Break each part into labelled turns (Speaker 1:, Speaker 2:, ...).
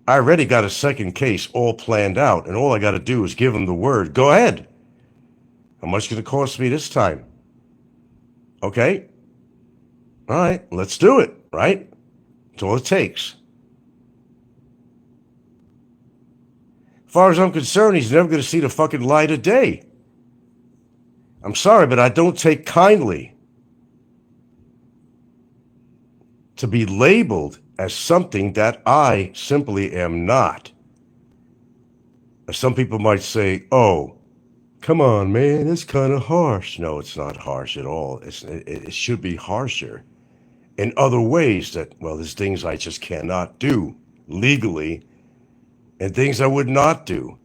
Speaker 1: I already got a second case all planned out, and all I got to do is give him the word. Go ahead. How much going to cost me this time? Okay. All right. Let's do it. Right? That's all it takes. As far as I'm concerned, he's never going to see the fucking light of day. I'm sorry, but I don't take kindly to be labeled as something that I simply am not. Some people might say, oh, come on, man, it's kind of harsh. No, it's not harsh at all. It should be harsher in other ways that, well, there's things I just cannot do legally and things I would not do.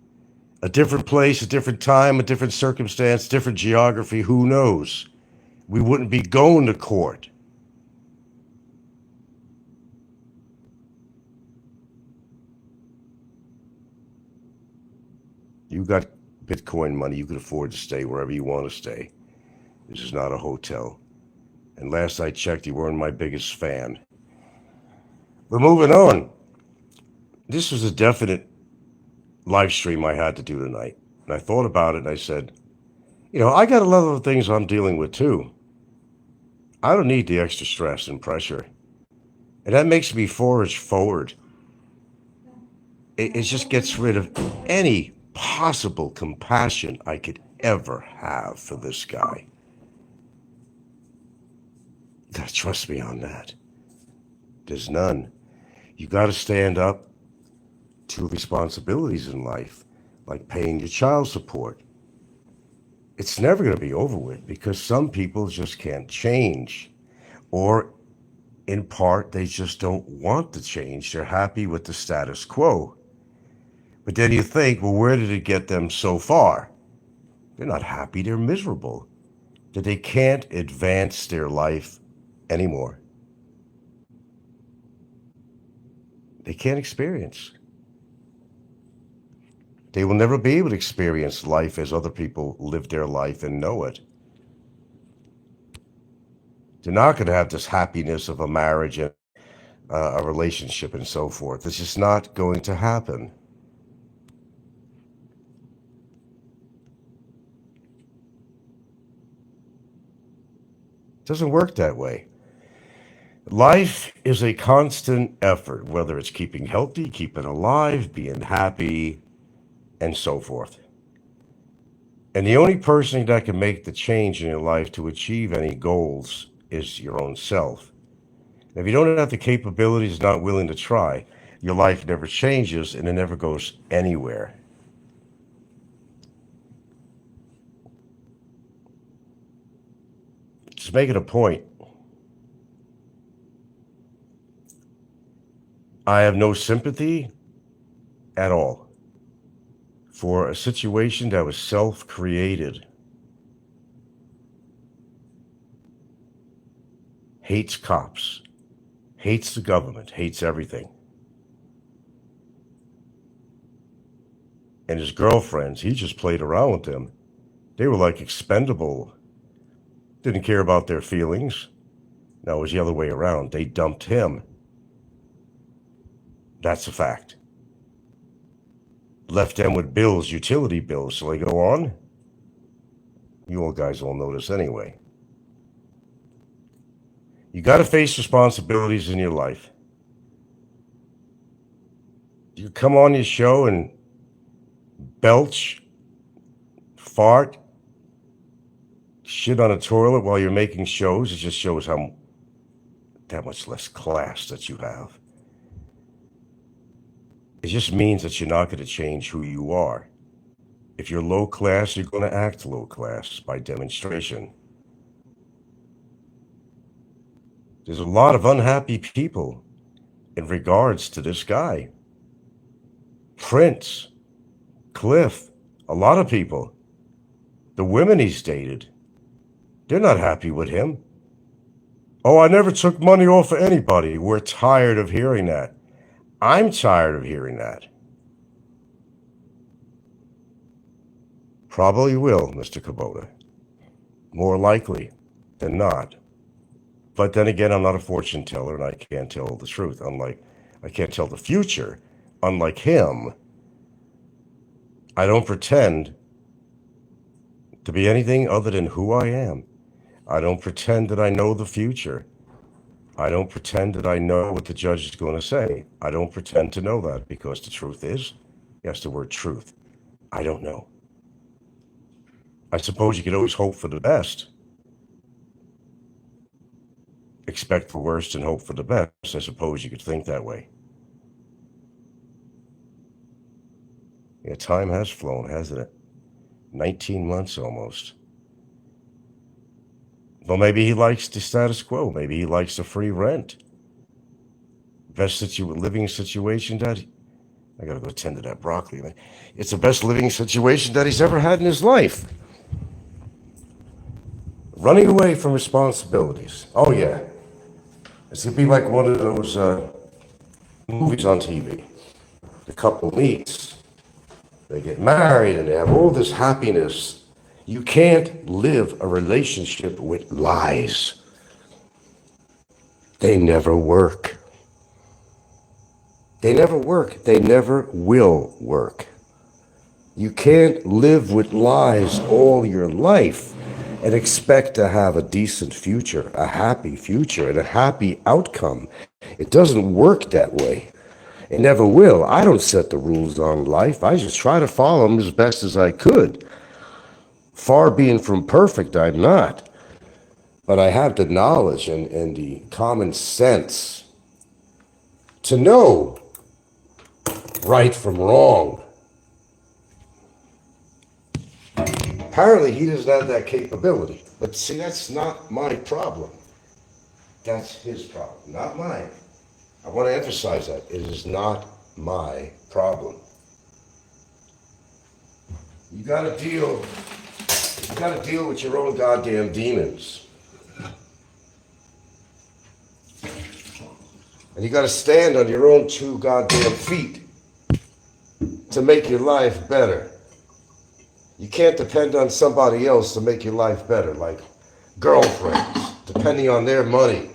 Speaker 1: A different place, a different time, a different circumstance, different geography, who knows? We wouldn't be going to court. You got Bitcoin money, you can afford to stay wherever you want to stay. This is not a hotel. And last I checked, you weren't my biggest fan. But moving on. This was a definite live stream I had to do tonight. And I thought about it and I said, I got a lot of things I'm dealing with too. I don't need the extra stress and pressure. And that makes me forge forward. It just gets rid of any possible compassion I could ever have for this guy. You gotta trust me on that. There's none. You gotta stand up to responsibilities in life, like paying your child support. It's never going to be over with because some people just can't change. Or in part, they just don't want to change. They're happy with the status quo. But then you think, well, where did it get them so far? They're not happy, they're miserable. That they can't advance their life anymore. They can't experience. They will never be able to experience life as other people live their life and know it. They're not going to have this happiness of a marriage and a relationship and so forth. It's just not going to happen. It doesn't work that way. Life is a constant effort, whether it's keeping healthy, keeping alive, being happy, and so forth. And the only person that can make the change in your life to achieve any goals is your own self. If you don't have the capabilities, not willing to try, your life never changes and it never goes anywhere. Just making a point. I have no sympathy at all for a situation that was self-created. Hates cops, hates the government, hates everything. And his girlfriends, he just played around with them. They were like expendable. Didn't care about their feelings. No, it was the other way around. They dumped him. That's a fact. Left them with bills, utility bills. So they go on. You all guys all know this anyway. You got to face responsibilities in your life. You come on your show and belch, fart, shit on a toilet while you're making shows. It just shows how that much less class that you have. It just means that you're not going to change who you are. If you're low class, you're going to act low class by demonstration. There's a lot of unhappy people in regards to this guy. Prince, Cliff, a lot of people. The women he's dated, they're not happy with him. Oh, I never took money off of anybody. We're tired of hearing that. I'm tired of hearing that. Probably will, Mr. Kubota. More likely than not. But then again, I'm not a fortune teller and I can't tell the truth. Unlike I can't tell the future, unlike him, I don't pretend to be anything other than who I am. I don't pretend that I know the future. I don't pretend that I know what the judge is going to say. I don't pretend to know that, because the truth is, yes, the word truth, I don't know. I suppose you could always hope for the best. Expect the worst and hope for the best. I suppose you could think that way. Yeah, time has flown, hasn't it? 19 months almost. Well, maybe he likes the status quo. Maybe he likes the free rent. Best living situation that I gotta go tend to that broccoli, man. It's the best living situation that he's ever had in his life. Running away from responsibilities. Oh yeah, it's gonna be like one of those movies on TV. The couple meets, they get married, and they have all this happiness. You can't live a relationship with lies. They never work. They never work. They never will work. You can't live with lies all your life and expect to have a decent future, a happy future, and a happy outcome. It doesn't work that way. It never will. I don't set the rules on life. I just try to follow them as best as I could. Far being from perfect, I'm not. But I have the knowledge and the common sense to know right from wrong. Apparently, he doesn't have that capability. But see, that's not my problem. That's his problem, not mine. I want to emphasize that. It is not my problem. You gotta deal with your own goddamn demons. And you gotta stand on your own two goddamn feet to make your life better. You can't depend on somebody else to make your life better, like girlfriends, depending on their money.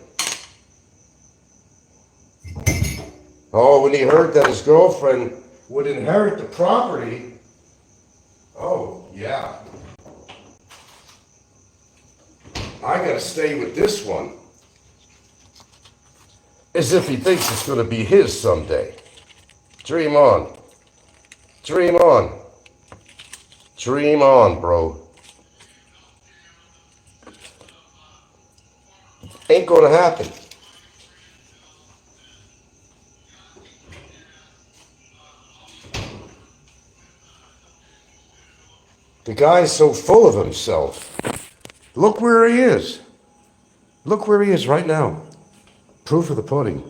Speaker 1: Oh, when he heard that his girlfriend would inherit the property, oh, yeah. I gotta stay with this one. As if he thinks it's gonna be his someday. Dream on. Dream on. Dream on, bro. Ain't gonna happen. The guy's so full of himself. Look where he is. Look where he is right now. Proof of the pudding.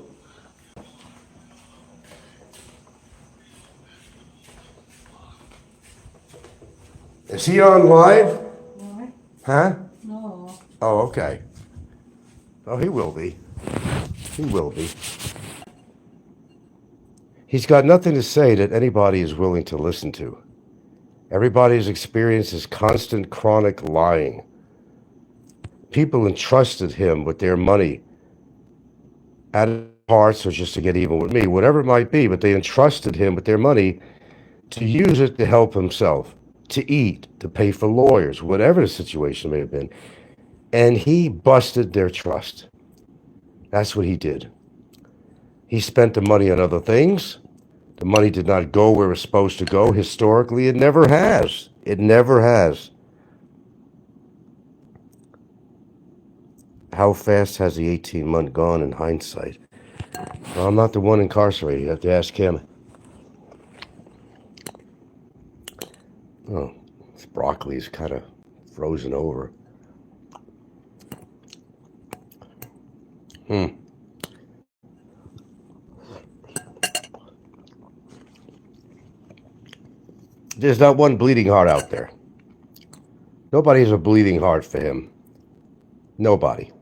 Speaker 1: Is he on live?
Speaker 2: What?
Speaker 1: Huh?
Speaker 2: No.
Speaker 1: Oh, okay. Oh, he will be. He will be. He's got nothing to say that anybody is willing to listen to. Everybody's experience is constant, chronic lying. People entrusted him with their money at parts or just to get even with me, whatever it might be, but they entrusted him with their money to use it to help himself, to eat, to pay for lawyers, whatever the situation may have been. And he busted their trust. That's what he did. He spent the money on other things. The money did not go where it was supposed to go. Historically, it never has. It never has. How fast has the 18-month gone in hindsight? Well, I'm not the one incarcerated. You have to ask him. Oh, this broccoli is kind of frozen over. There's not one bleeding heart out there. Nobody has a bleeding heart for him. Nobody.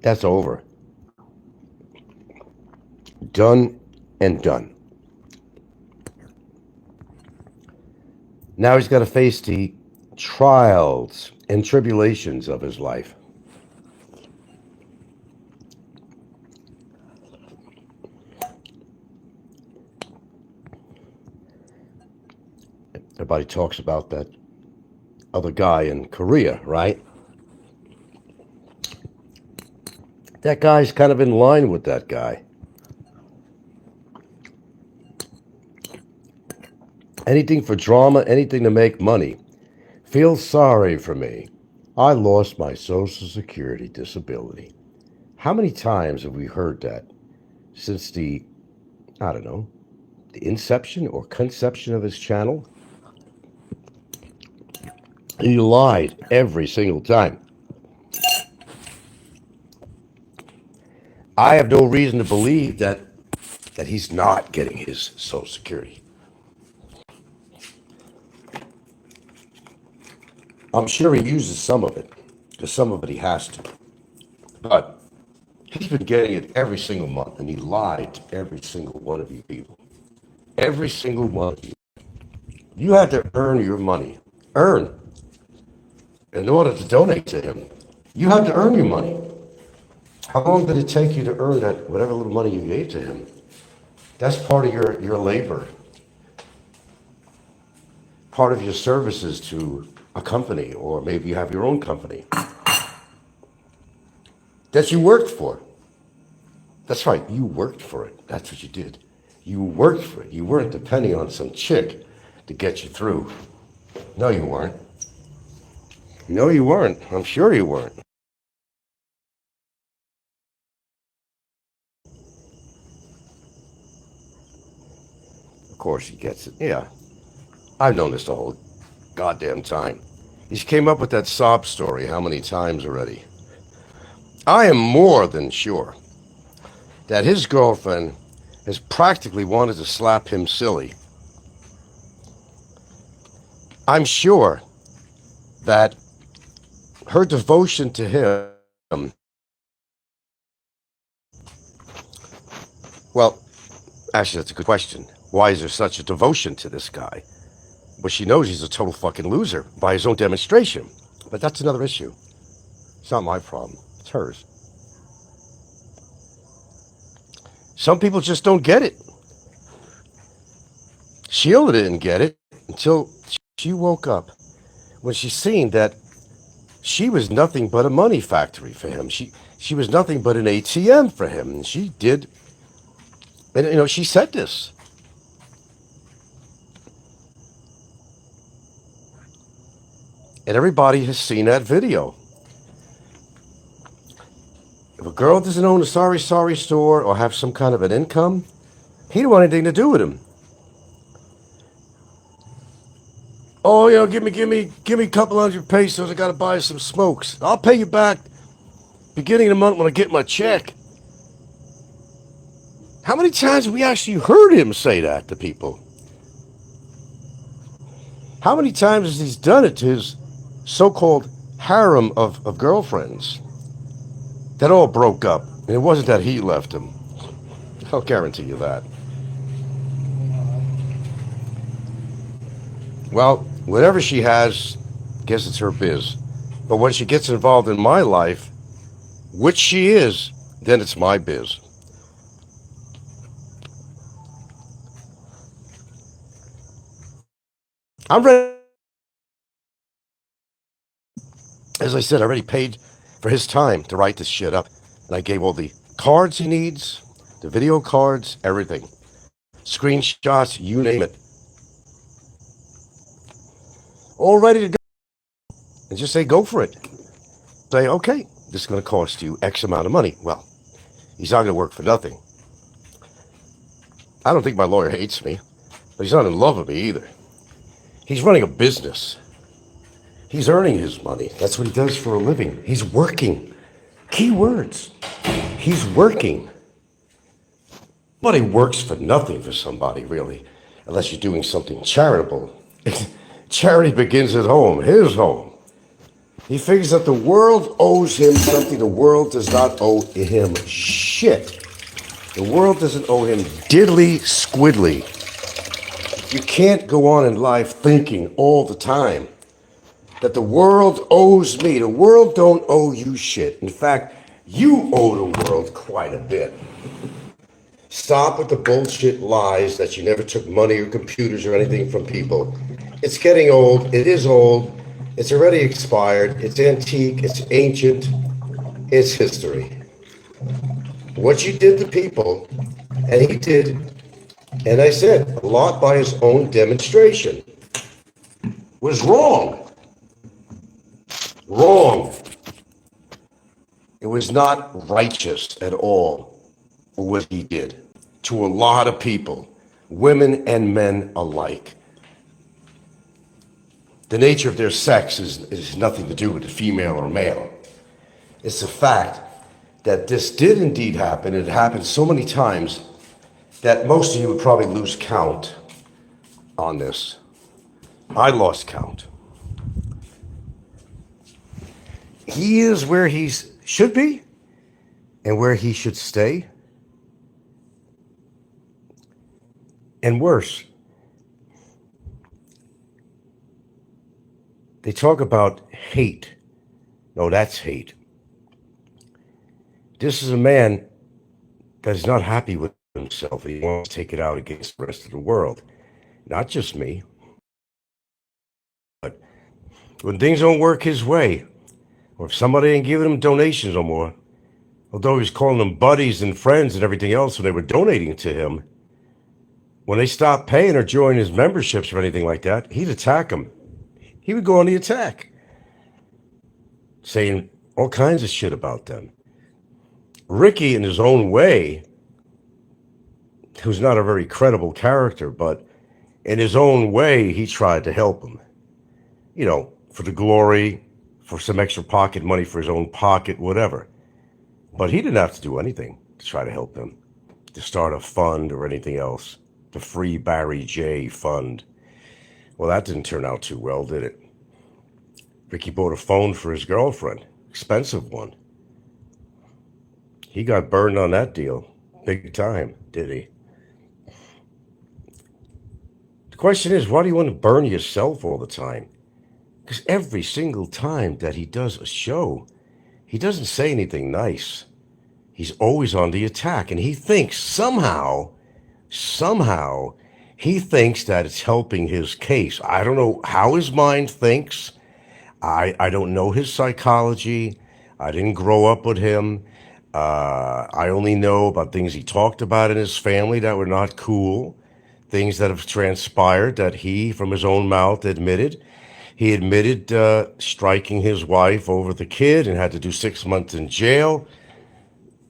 Speaker 1: That's over. Done and done. Now he's got to face the trials and tribulations of his life. Everybody talks about that other guy in Korea, right? That guy's kind of in line with that guy. Anything for drama, anything to make money. Feel sorry for me. I lost my Social Security disability. How many times have we heard that since I don't know, the inception or conception of his channel? He lied every single time. I have no reason to believe that he's not getting his Social Security. I'm sure he uses some of it, because some of it he has to. But he's been getting it every single month, and he lied to every single one of you people. Every single one of you. You had to earn your money. Earn. In order to donate to him. You had to earn your money. How long did it take you to earn that, whatever little money you gave to him? That's part of your labor. Part of your services to a company, or maybe you have your own company that you worked for. That's right, you worked for it. That's what you did. You worked for it. You weren't depending on some chick to get you through. No, you weren't. No, you weren't. I'm sure you weren't. Of course he gets it. Yeah. I've known this the whole goddamn time. He came up with that sob story how many times already? I am more than sure that his girlfriend has practically wanted to slap him silly. I'm sure that her devotion to him, well, actually, that's a good question. Why is there such a devotion to this guy? Well, she knows he's a total fucking loser by his own demonstration. But that's another issue. It's not my problem. It's hers. Some people just don't get it. Sheila didn't get it until she woke up when she seen that she was nothing but a money factory for him. She was nothing but an ATM for him. And she did, and she said this. And everybody has seen that video. If a girl doesn't own a sorry store or have some kind of an income, he don't want anything to do with him. Oh, give me a couple hundred pesos. I got to buy some smokes. I'll pay you back beginning of the month when I get my check. How many times have we actually heard him say that to people? How many times has he done it to his so-called harem of girlfriends that all broke up? And it wasn't that he left him. I'll guarantee you that. Well, whatever she has, guess it's her biz. But when she gets involved in my life, which she is, then it's my biz. I'm ready. As I said, I already paid for his time to write this shit up. And I gave all the cards he needs, the video cards, everything. Screenshots, you name it. All ready to go. And just say, go for it. Say, okay, this is going to cost you X amount of money. Well, he's not going to work for nothing. I don't think my lawyer hates me, but he's not in love with me either. He's running a business. He's earning his money. That's what he does for a living. He's working. Key words. He's working. But he works for nothing for somebody, really, unless you're doing something charitable. Charity begins at home, his home. He figures that the world owes him something. The world does not owe him shit. The world doesn't owe him diddly squiddly. You can't go on in life thinking all the time that the world owes me. The world don't owe you shit. In fact, you owe the world quite a bit. Stop with the bullshit lies that you never took money or computers or anything from people. It's getting old. It is old. It's already expired. It's antique. It's ancient. It's history. What you did to people, and he did, and I said, a lot by his own demonstration, was wrong. Wrong. It was not righteous at all what he did to a lot of people, women and men alike. The nature of their sex is nothing to do with the female or male. It's the fact that this did indeed happen. It happened so many times that most of you would probably lose count on this. I lost count. He is where he should be and where he should stay. And worse, they talk about hate. No, that's hate. This is a man that is not happy with himself. He wants to take it out against the rest of the world. Not just me. But when things don't work his way, or if somebody ain't giving him donations no more, although he was calling them buddies and friends and everything else when they were donating to him, when they stopped paying or joining his memberships or anything like that, he'd attack them. He would go on the attack, saying all kinds of shit about them. Ricky, in his own way, who's not a very credible character, but in his own way, he tried to help him. You know, for the glory, for some extra pocket money for his own pocket, whatever. But he didn't have to do anything to try to help him, to start a fund or anything else. The Free Barry J Fund. Well, that didn't turn out too well, did it? Ricky bought a phone for his girlfriend, expensive one. He got burned on that deal, big time, did he? The question is, why do you want to burn yourself all the time? Because every single time that he does a show, he doesn't say anything nice. He's always on the attack, and he thinks somehow, he thinks that it's helping his case. I don't know how his mind thinks. I don't know his psychology. I didn't grow up with him. I only know about things he talked about in his family that were not cool, things that have transpired that he, from his own mouth, admitted. He admitted striking his wife over the kid and had to do 6 months in jail.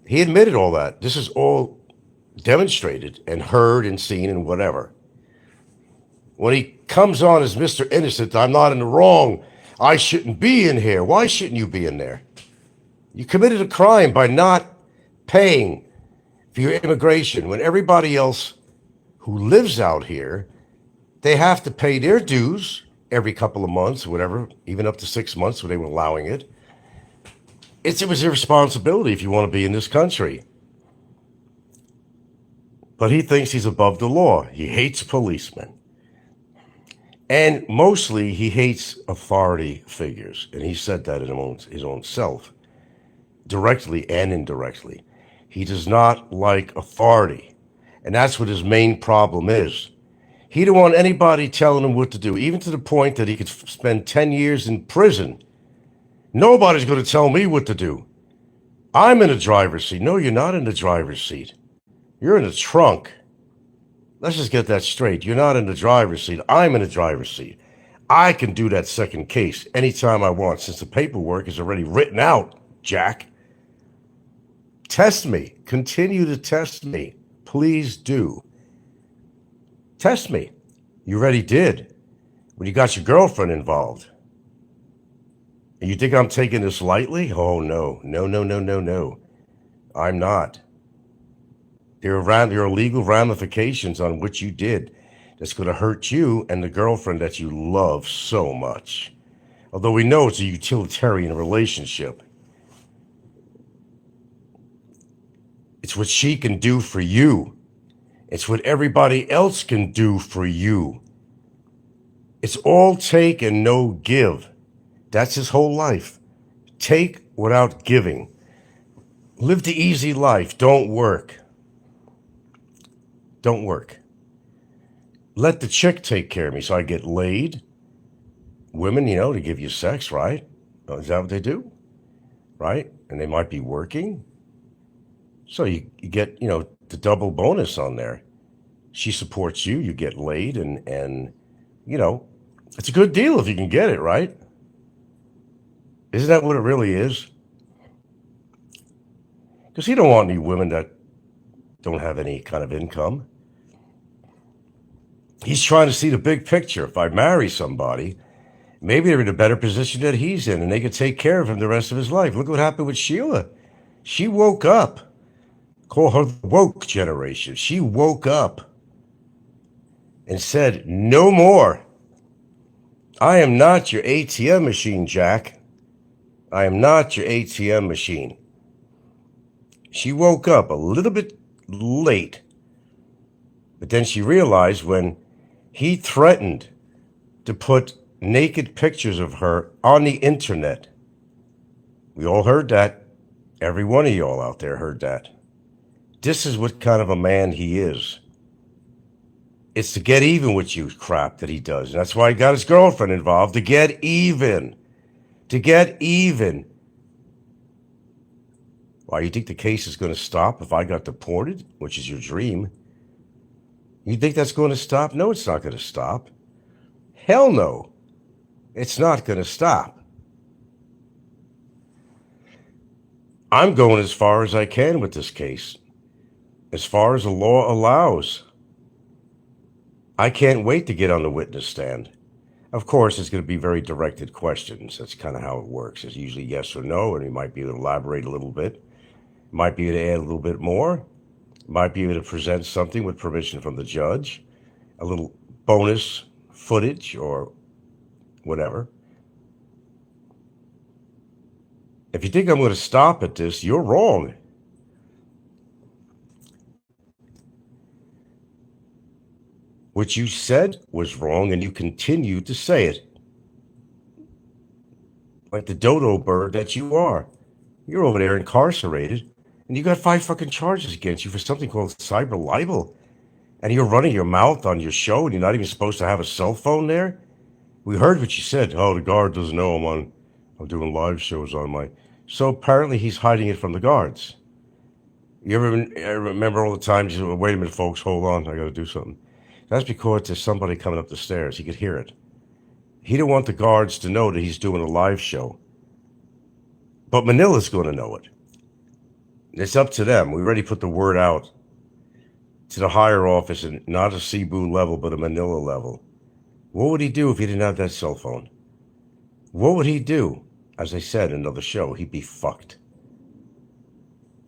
Speaker 1: He admitted all that. This is all demonstrated and heard and seen and whatever. When he comes on as Mr. Innocent, I'm not in the wrong. I shouldn't be in here. Why shouldn't you be in there? You committed a crime by not paying for your immigration when everybody else who lives out here, they have to pay their dues every couple of months, whatever, even up to 6 months when they were allowing it. It was your responsibility if you want to be in this country. But he thinks he's above the law. He hates policemen. And mostly he hates authority figures. And he said that in his own self, directly and indirectly. He does not like authority. And that's what his main problem is. He don't want anybody telling him what to do, even to the point that he could spend 10 years in prison. Nobody's going to tell me what to do. I'm in the driver's seat. No, you're not in the driver's seat. You're in the trunk. Let's just get that straight. You're not in the driver's seat. I'm in the driver's seat. I can do that second case anytime I want since the paperwork is already written out, Jack. Test me. Continue to test me. Please do. Test me. You already did when you got your girlfriend involved. And you think I'm taking this lightly? Oh, no. No. I'm not. There are legal ramifications on what you did that's going to hurt you and the girlfriend that you love so much. Although we know it's a utilitarian relationship. It's what she can do for you. It's what everybody else can do for you. It's all take and no give. That's his whole life. Take without giving. Live the easy life. Don't work. don't work. Let the chick take care of me so I get laid. Women, to give you sex, right? Is that what they do? Right? And they might be working. So you get, the double bonus on there. She supports you, you get laid, and it's a good deal if you can get it, right? Isn't that what it really is? Because he don't want any women that don't have any kind of income. He's trying to see the big picture. If I marry somebody, maybe they're in a better position that he's in, and they could take care of him the rest of his life. Look what happened with Sheila. She woke up. Call her the woke generation. She woke up and said, no more. I am not your ATM machine, Jack. I am not your ATM machine. She woke up a little bit late, but then she realized when he threatened to put naked pictures of her on the internet. We all heard that. Every one of y'all out there heard that. This is what kind of a man he is. It's to get even with you crap that he does. And that's why he got his girlfriend involved, to get even. To get even. Why, you think the case is going to stop if I got deported, which is your dream? You think that's going to stop? No, it's not going to stop. Hell no. It's not going to stop. I'm going as far as I can with this case, as far as the law allows. I can't wait to get on the witness stand. Of course, it's going to be very directed questions. That's kind of how it works. It's usually yes or no, and he might be able to elaborate a little bit. Might be able to add a little bit more. Might be able to present something with permission from the judge. A little bonus footage or whatever. If you think I'm going to stop at this, you're wrong. What you said was wrong, and you continue to say it. Like the dodo bird that you are. You're over there incarcerated, and you got 5 fucking charges against you for something called cyber libel. And you're running your mouth on your show, and you're not even supposed to have a cell phone there? We heard what you said. Oh, the guard doesn't know I'm doing live shows on my... So apparently he's hiding it from the guards. You ever remember all the times you said, wait a minute, folks, hold on, I got to do something. That's because there's somebody coming up the stairs. He could hear it. He didn't want the guards to know that he's doing a live show. But Manila's going to know it. It's up to them. We already put the word out to the higher office, and not a Cebu level, but a Manila level. What would he do if he didn't have that cell phone? What would he do? As I said in another show, he'd be fucked.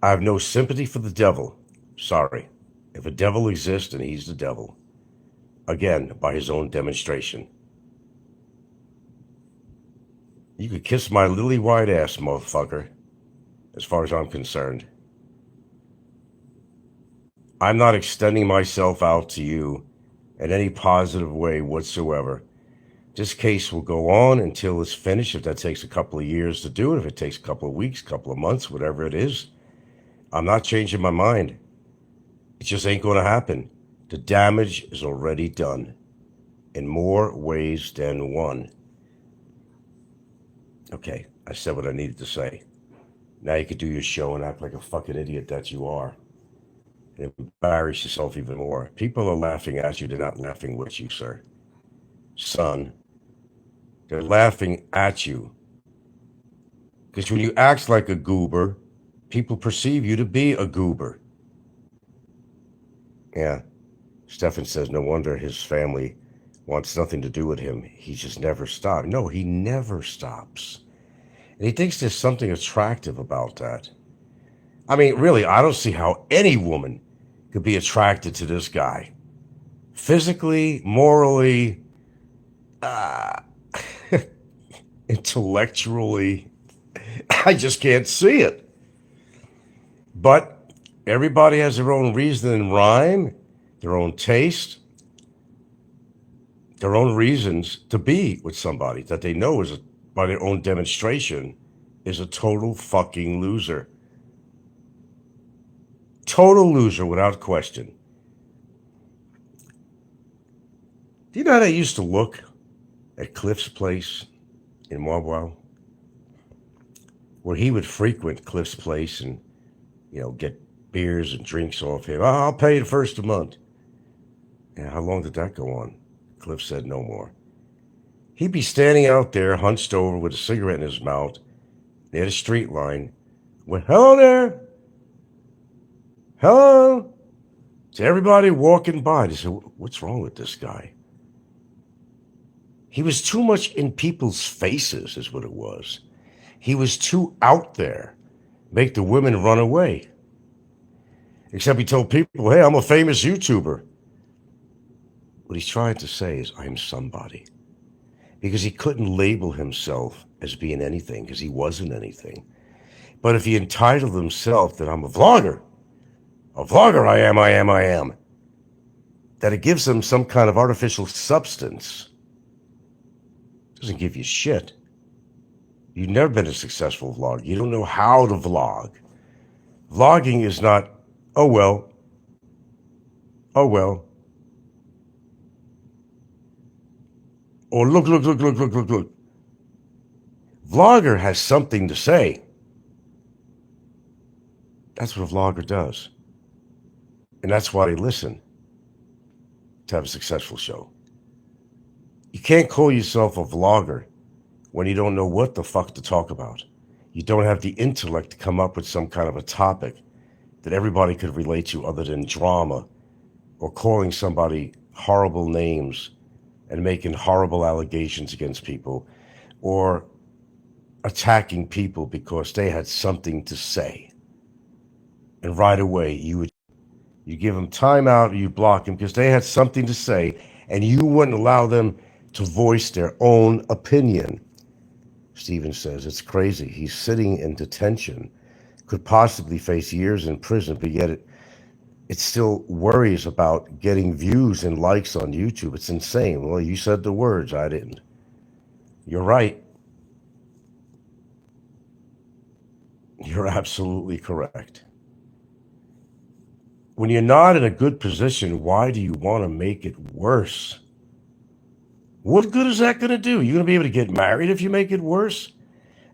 Speaker 1: I have no sympathy for the devil. Sorry. If a devil exists, then he's the devil. Again, by his own demonstration. You could kiss my lily white ass, motherfucker, as far as I'm concerned. I'm not extending myself out to you in any positive way whatsoever. This case will go on until it's finished. If that takes a couple of years to do it, if it takes a couple of weeks, couple of months, whatever it is, I'm not changing my mind. It just ain't going to happen. The damage is already done in more ways than one. Okay, I said what I needed to say. Now you could do your show and act like a fucking idiot that you are. And embarrass yourself even more. People are laughing at you. They're not laughing with you, sir. Son. They're laughing at you. Because when you act like a goober, people perceive you to be a goober. Yeah. Stefan says, no wonder his family wants nothing to do with him. He just never stopped. No, he never stops. And he thinks there's something attractive about that. I mean, really, I don't see how any woman could be attracted to this guy. Physically, morally, intellectually, I just can't see it. But everybody has their own reason and rhyme, their own taste, their own reasons to be with somebody that they know is, by their own demonstration, is a total fucking loser. Total loser without question. Do you know how they used to look at Cliff's place in Marlborough? Where he would frequent Cliff's place and, get beers and drinks off him. I'll pay the first of the month. And how long did that go on? Cliff said no more. He'd be standing out there, hunched over with a cigarette in his mouth, near the street line, with, hello there. Hello. To everybody walking by, they said, what's wrong with this guy? He was too much in people's faces, is what it was. He was too out there, make the women run away. Except he told people, hey, I'm a famous YouTuber. What he's trying to say is, I'm somebody. Because he couldn't label himself as being anything, because he wasn't anything. But if he entitled himself that I'm a vlogger I am, that it gives him some kind of artificial substance. It doesn't give you shit. You've never been a successful vlogger. You don't know how to vlog. Vlogging is not, oh well. Or look. Vlogger has something to say. That's what a vlogger does. And that's why they listen to have a successful show. You can't call yourself a vlogger when you don't know what the fuck to talk about. You don't have the intellect to come up with some kind of a topic that everybody could relate to other than drama or calling somebody horrible names and making horrible allegations against people or attacking people because they had something to say. And right away, you give them time out or you block them because they had something to say and you wouldn't allow them to voice their own opinion. Stephen says, it's crazy. He's sitting in detention, could possibly face years in prison, but yet it still worries about getting views and likes on YouTube. It's insane. Well, you said the words, I didn't. You're right. You're absolutely correct. When you're not in a good position, why do you want to make it worse? What good is that going to do? You're going to be able to get married if you make it worse?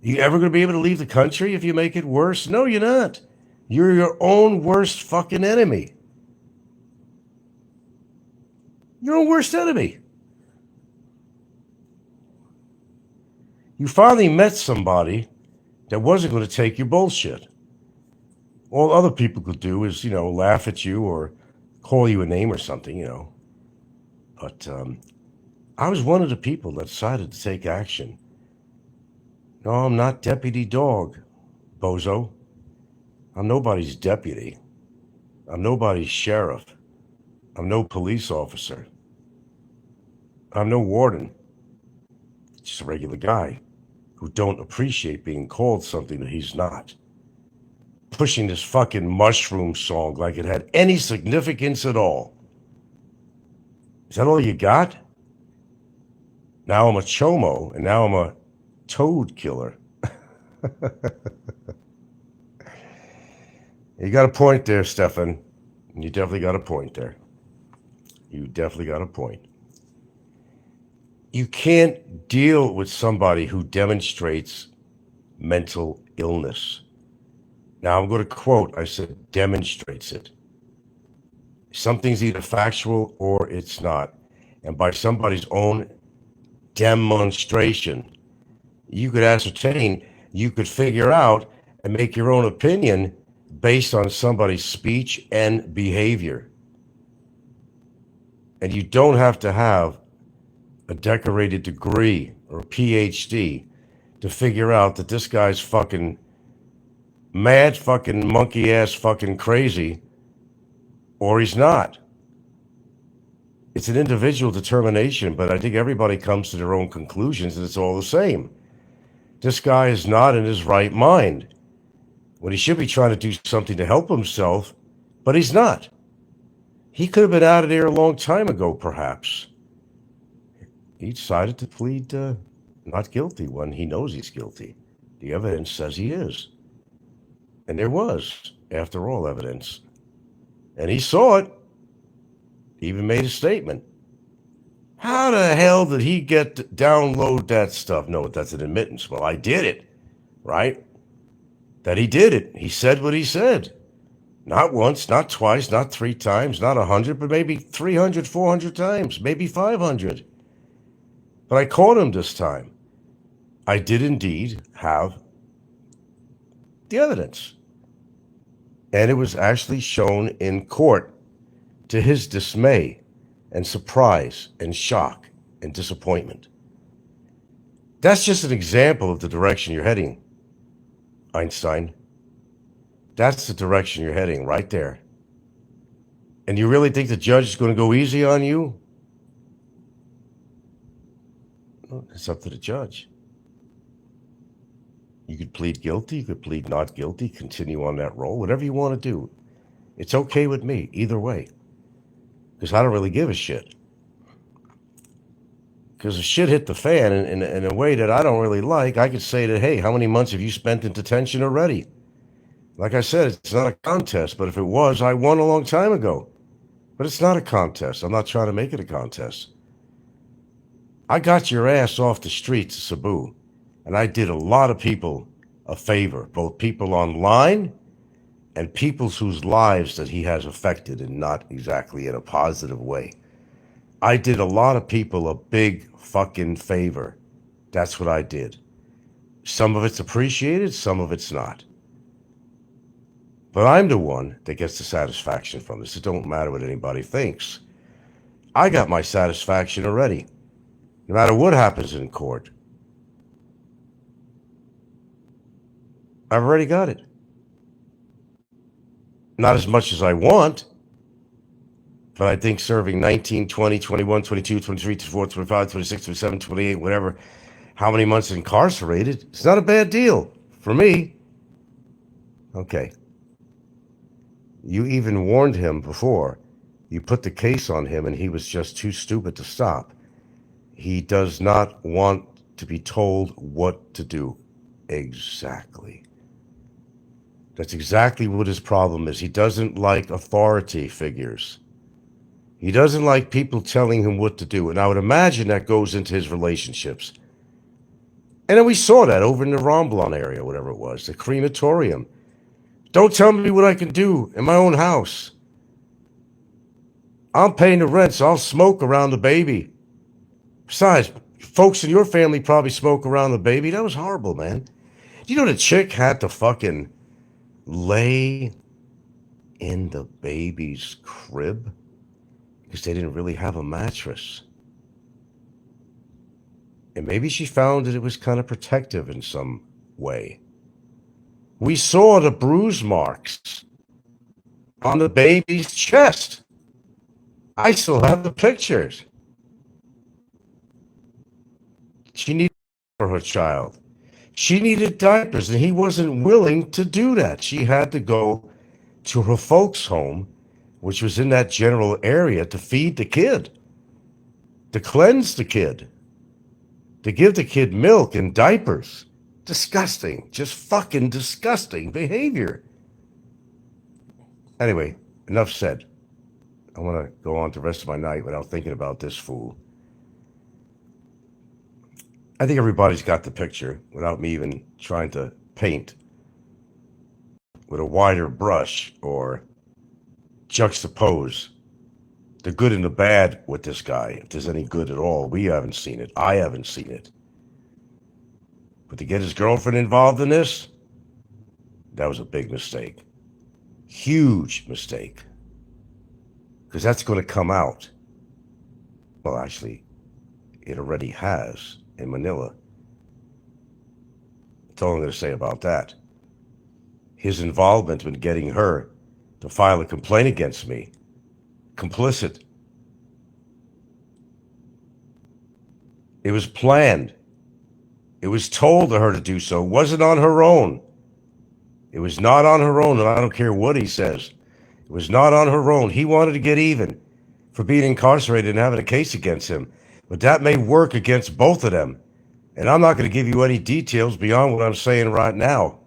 Speaker 1: You ever going to be able to leave the country if you make it worse? No, you're not. You're your own worst fucking enemy. Your own worst enemy. You finally met somebody that wasn't going to take your bullshit. All other people could do is, laugh at you or call you a name or something, But I was one of the people that decided to take action. No, I'm not Deputy Dog, bozo. I'm nobody's deputy. I'm nobody's sheriff. I'm no police officer. I'm no warden. Just a regular guy who don't appreciate being called something that he's not. Pushing this fucking mushroom song like it had any significance at all. Is that all you got? Now I'm a chomo, and now I'm a toad killer. You got a point there, Stefan. You definitely got a point there. You definitely got a point. You can't deal with somebody who demonstrates mental illness. Now I'm going to quote, I said demonstrates it. Something's either factual or it's not. And by somebody's own demonstration, you could ascertain, you could figure out and make your own opinion based on somebody's speech and behavior. And you don't have to have a decorated degree or a PhD to figure out that this guy's fucking mad, fucking monkey ass, fucking crazy, or he's not. It's an individual determination, but I think everybody comes to their own conclusions and it's all the same. This guy is not in his right mind when he should be trying to do something to help himself, but he's not. He could have been out of there a long time ago, perhaps. He decided to plead not guilty when he knows he's guilty. The evidence says he is. And there was, after all, evidence. And he saw it. He even made a statement. How the hell did he get to download that stuff? No, that's an admittance. Well, I did it, right? That he did it. He said what he said. Not once, not twice, not 3 times, not 100, but maybe 300, 400 times, maybe 500. But I caught him this time. I did indeed have the evidence. And it was actually shown in court, to his dismay and surprise and shock and disappointment. That's just an example of the direction you're heading, Einstein. That's the direction you're heading right there. And you really think the judge is going to go easy on you? Well, it's up to the judge. You could plead guilty, you could plead not guilty, continue on that roll, whatever you want to do. It's okay with me, either way. Because I don't really give a shit. Because if shit hit the fan in a way that I don't really like, I could say that, hey, how many months have you spent in detention already? Like I said, it's not a contest, but if it was, I won a long time ago. But it's not a contest. I'm not trying to make it a contest. I got your ass off the streets of Cebu, and I did a lot of people a favor, both people online and people whose lives that he has affected, and not exactly in a positive way. I did a lot of people a big fucking favor. That's what I did. Some of it's appreciated, some of it's not. But I'm the one that gets the satisfaction from this. It don't matter what anybody thinks. I got my satisfaction already. No matter what happens in court, I've already got it. Not as much as I want, but I think serving 19, 20, 21, 22, 23, 24, 25, 26, 27, 28, whatever, how many months incarcerated, it's not a bad deal for me. Okay. You even warned him before. You put the case on him and he was just too stupid to stop. He does not want to be told what to do. Exactly. That's exactly what his problem is. He doesn't like authority figures. He doesn't like people telling him what to do. And I would imagine that goes into his relationships. And then we saw that over in the Romblon area, whatever it was, the crematorium. Don't tell me what I can do in my own house. I'm paying the rent, so I'll smoke around the baby. Besides, folks in your family probably smoke around the baby. That was horrible, man. You know the chick had to fucking lay in the baby's crib because they didn't really have a mattress. And maybe she found that it was kind of protective in some way. We saw the bruise marks on the baby's chest. I still have the pictures. She needed for her child. She needed diapers, and he wasn't willing to do that. She had to go to her folks' home, which was in that general area, to feed the kid, to cleanse the kid, to give the kid milk and diapers. Disgusting. Just fucking disgusting behavior. Anyway, enough said. I want to go on the rest of my night without thinking about this fool. I think everybody's got the picture without me even trying to paint with a wider brush or juxtapose the good and the bad with this guy. If there's any good at all, we haven't seen it. I haven't seen it. But to get his girlfriend involved in this, that was a big mistake. Huge mistake. Because that's going to come out. Well, actually, it already has in Manila. That's all I'm going to say about that. His involvement in getting her to file a complaint against me. Complicit. It was planned. It was told to her to do so. It wasn't on her own. It was not on her own, and I don't care what he says. It was not on her own. He wanted to get even for being incarcerated and having a case against him. But that may work against both of them. And I'm not going to give you any details beyond what I'm saying right now.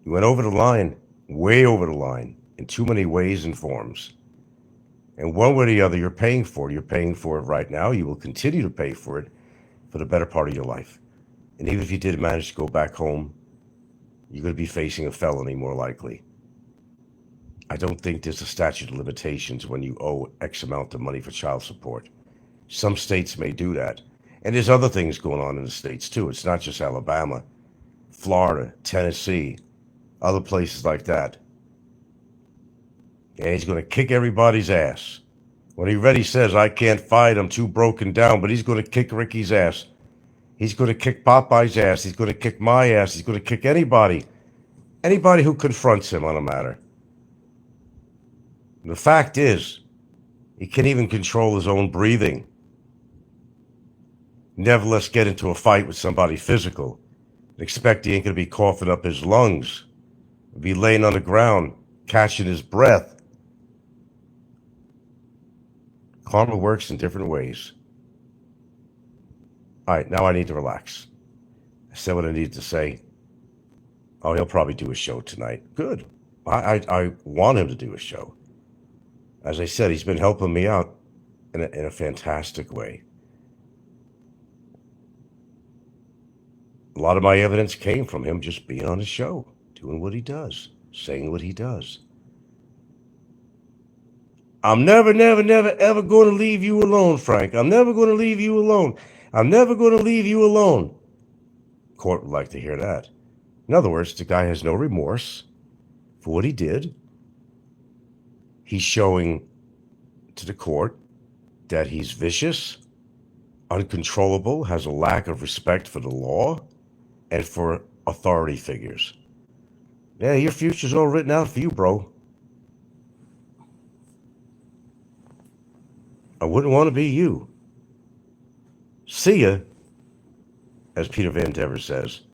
Speaker 1: He went over the line, way over the line, in too many ways and forms. And one way or the other, you're paying for it. You're paying for it right now. You will continue to pay for it for the better part of your life. And even if you did manage to go back home, you're going to be facing a felony more likely. I don't think there's a statute of limitations when you owe X amount of money for child support. Some states may do that. And there's other things going on in the states too. It's not just Alabama, Florida, Tennessee, other places like that. And he's going to kick everybody's ass. When he already says, I can't fight, I'm too broken down, but he's going to kick Ricky's ass. He's going to kick Popeye's ass. He's going to kick my ass. He's going to kick anybody who confronts him on a matter. And the fact is, he can't even control his own breathing. Nevertheless, get into a fight with somebody physical and expect he ain't going to be coughing up his lungs, be laying on the ground, catching his breath. Karma works in different ways. All right, now I need to relax. I said what I needed to say. Oh, he'll probably do a show tonight. Good. I want him to do a show. As I said, he's been helping me out in a fantastic way. A lot of my evidence came from him just being on the show, doing what he does, saying what he does. I'm never, ever going to leave you alone, Frank. I'm never going to leave you alone. I'm never going to leave you alone. Court would like to hear that. In other words, the guy has no remorse for what he did. He's showing to the court that he's vicious, uncontrollable, has a lack of respect for the law and for authority figures. Yeah, your future's all written out for you, bro. I wouldn't want to be you. See ya, as Peter Van Devers says.